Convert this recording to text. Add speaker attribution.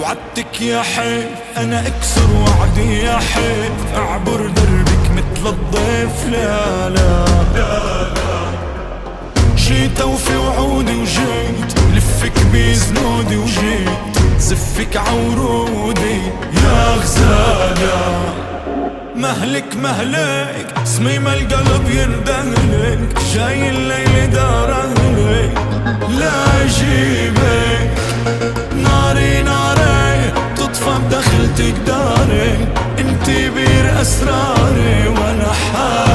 Speaker 1: وعدتك يا حيف انا اكسر وعدي يا حيف، اعبر دربك مثل الضيف. لا لا جيت اوفي وعودي وجيت لفك بزنودي وجيت زفك عورودي يا غزالة. مهلك مهلك صميم القلب يندهلك، جاي الليل دار اهلك لا يجيبك. ناري ناري تطفى بدخلتك داري، انتي بير اسراري وانا حالي